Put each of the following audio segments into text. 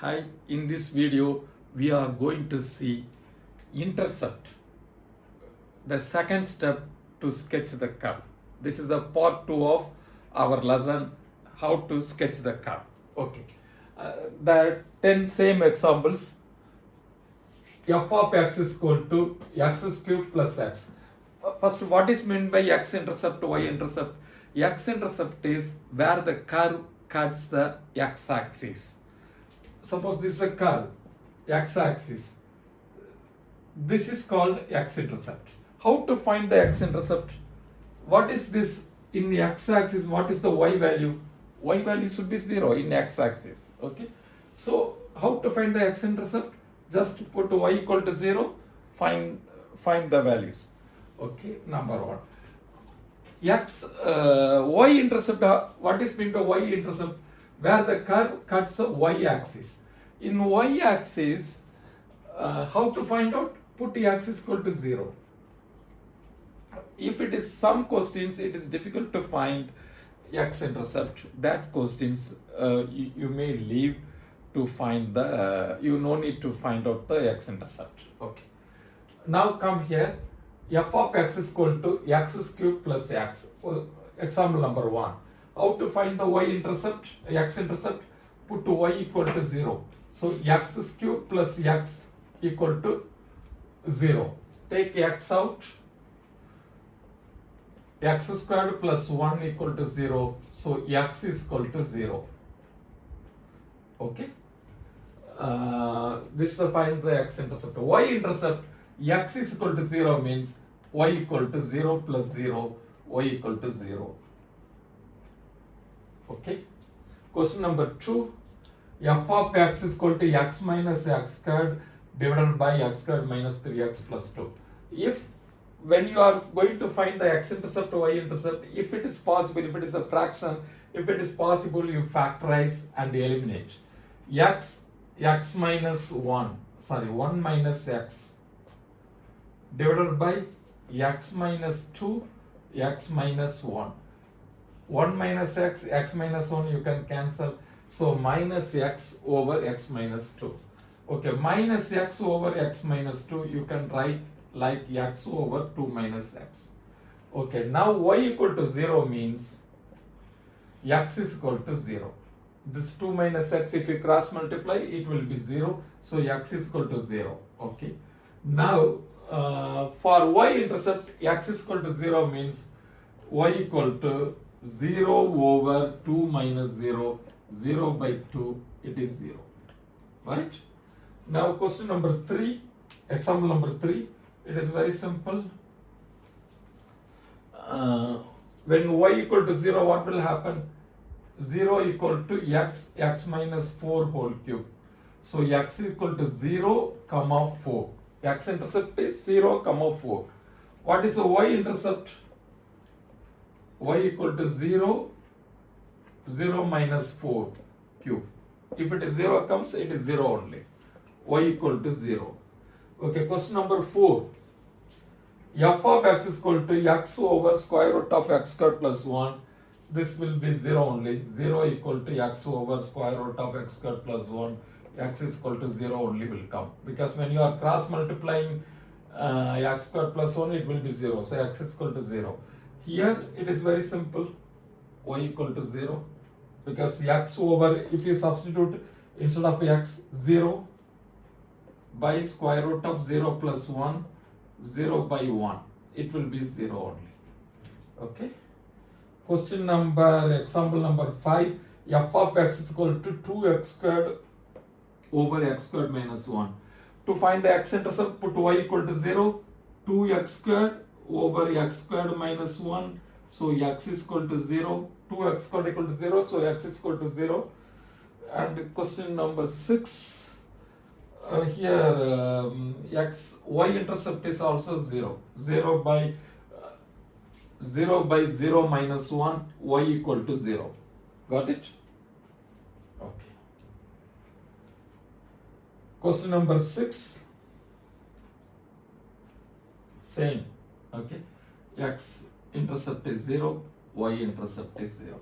Hi, in this video we are going to see intercept, the second step to sketch the curve. This is the part 2 of our lesson, how to sketch the curve. Okay, the 10 same examples. F of x is equal to x cube plus x. First, what is meant by x-intercept, y-intercept? X-intercept is where the curve cuts the x-axis. Suppose this is a curve, x-axis. This is called x-intercept. How to find the x-intercept? What is this in the x-axis? What is the y value? Y value should be 0 in x-axis. Okay. So how to find the x-intercept? Just put y equal to 0. Find the values. Okay. Number one. Y-intercept. What is meant by y-intercept? Where the curve cuts the y-axis. In y-axis, how to find out? Put x equal to 0. If it is some questions, it is difficult to find x-intercept. That questions you may leave to find the, you no need to find out the x-intercept. Okay. Now come here, f of x is equal to x cube plus x. Example number 1. How to find the y-intercept, x-intercept? Put y equal to 0. So x cube plus x equal to 0. Take x out. X squared plus 1 equal to 0. So x is equal to 0. Okay. This is find the x-intercept. Y-intercept, x is equal to 0 means y equal to 0 plus 0, y equal to 0. Okay. Question number 2. F of x is equal to x minus x squared divided by x squared minus 3x plus 2. When you are going to find the x-intercept, y-intercept, if it is possible, if it is a fraction, if it is possible, you factorize and eliminate. X minus 1 minus x divided by x minus 2, x minus 1. 1 minus x minus 1 you can cancel. So minus x over x minus 2. Okay, minus x over x minus 2 you can write like x over 2 minus x. Okay, now y equal to 0 means x is equal to 0. This 2 minus x, if you cross multiply, it will be 0. So x is equal to 0. Okay. Now, for y-intercept, x is equal to 0 means y equal to 0 over 2 minus 0, 0 by 2, it is 0. Right? Now, question number 3, example number 3, it is very simple. When y equal to 0, what will happen? 0 equal to x minus 4 whole cube. So x equal to 0, 4. X-intercept is 0, 4. What is the y-intercept? Y equal to 0, 0 minus 4 cube. If it is 0 comes, it is 0 only. Y equal to 0. Okay, question number 4. F of x is equal to x over square root of x squared plus 1. This will be 0 only. 0 equal to x over square root of x squared plus 1. X is equal to 0 only will come. Because when you are cross multiplying x squared plus 1, it will be 0. So x is equal to 0. Here it is very simple. Y equal to 0. Because x over, if you substitute instead of x, 0 by square root of 0 plus 1, 0 by 1. It will be 0 only. Okay. Question number, example number 5, f of x is equal to 2x squared over x squared minus 1. To find the x-intercept, put y equal to 0, 2x squared over x squared minus 1. So x is equal to 0, 2x squared equal to 0, so x is equal to 0. And question number 6, here y-intercept is also 0. 0 by 0 minus 1, y equal to 0. Got it? Okay. Question number 6. Same. Okay. X intercept is 0, y intercept is 0.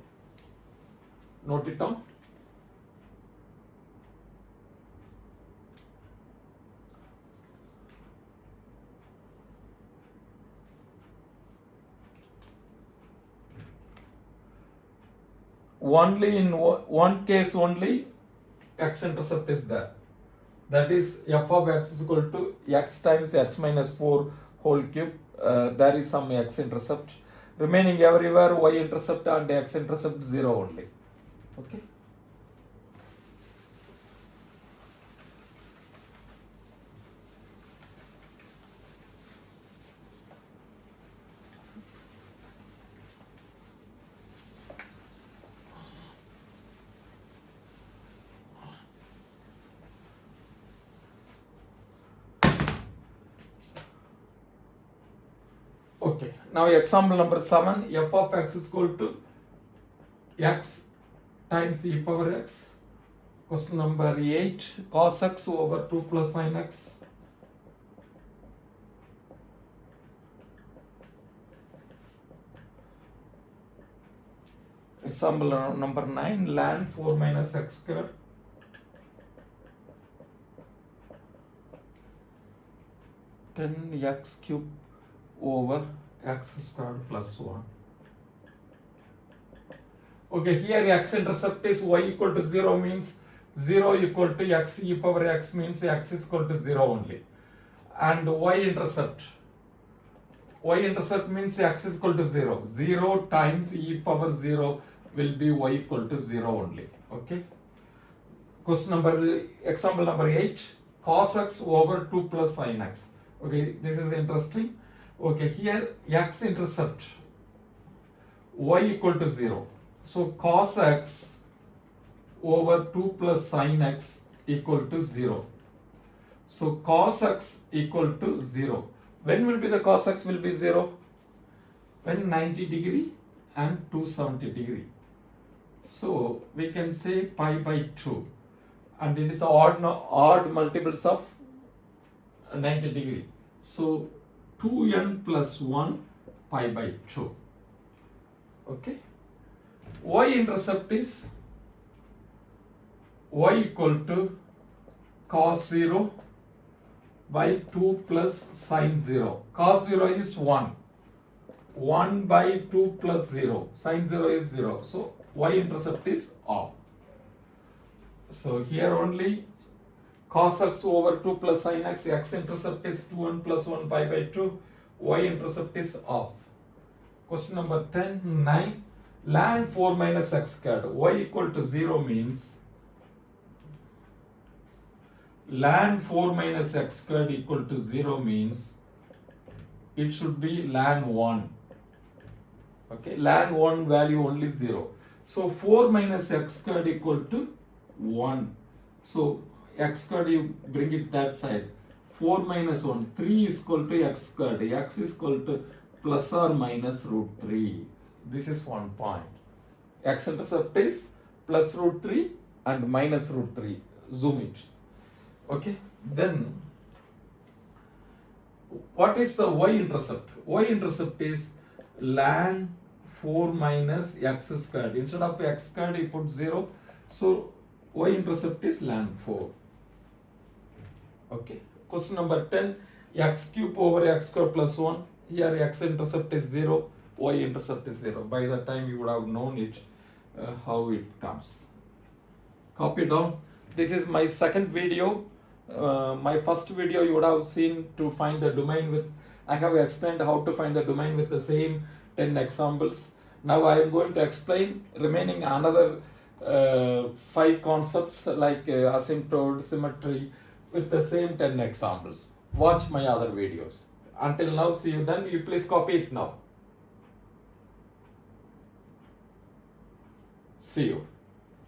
Note it down. only in one case only x-intercept is there. That is f of x is equal to x times x minus 4 whole cube. There is some x-intercept. Remaining everywhere y-intercept and x-intercept 0 only. Okay. Okay, now example number 7, f of x is equal to x times e power x. Question number 8, cos x over 2 plus sin x. Example number 9, ln 4 minus x square. Ten x cube over x squared plus 1. Okay, here x-intercept is y equal to 0 means 0 equal to x e power x means x is equal to 0 only. And y-intercept means x is equal to 0. 0 times e power 0 will be y equal to 0 only. Okay. Example number 8, cos x over 2 plus sin x. Okay, this is interesting. Okay, here x-intercept y equal to 0. So cos x over 2 plus sin x equal to 0. So cos x equal to 0. When will be the cos x will be 0? When 90 degree and 270 degree. So we can say pi by 2. And it is odd multiples of 90 degree. So 2n plus 1 pi by 2. Okay. Y-intercept is y equal to cos 0 by 2 plus sin 0. Cos 0 is 1. 1 by 2 plus 0. Sin 0 is 0. So y-intercept is off. So here only cos x over 2 plus sin x, x-intercept is 2n plus 1 pi by 2, y-intercept is off. Question number 9, ln 4 minus x squared, y equal to 0 means ln 4 minus x squared equal to 0 means it should be ln 1. Okay, ln 1 value only 0. So 4 minus x squared equal to 1. So x squared you bring it that side. 4 minus 1, 3 is equal to x squared. X is equal to plus or minus root 3. This is one point. X-intercept is plus root 3 and minus root 3. Zoom it. Okay. Then what is the y-intercept? Y-intercept is ln 4 minus x squared. Instead of x squared you put 0. So y-intercept is ln 4. Okay. Question number 10, x cube over x square plus 1. Here x-intercept is 0, y-intercept is 0. By the time you would have known it, how it comes. Copy down. This is my second video. My first video you would have seen to find the domain with, I have explained how to find the domain with the same 10 examples. Now I am going to explain remaining another 5 concepts like asymptote, symmetry with the same 10 examples. Watch my other videos. Until now, see you then. You please copy it now. See you.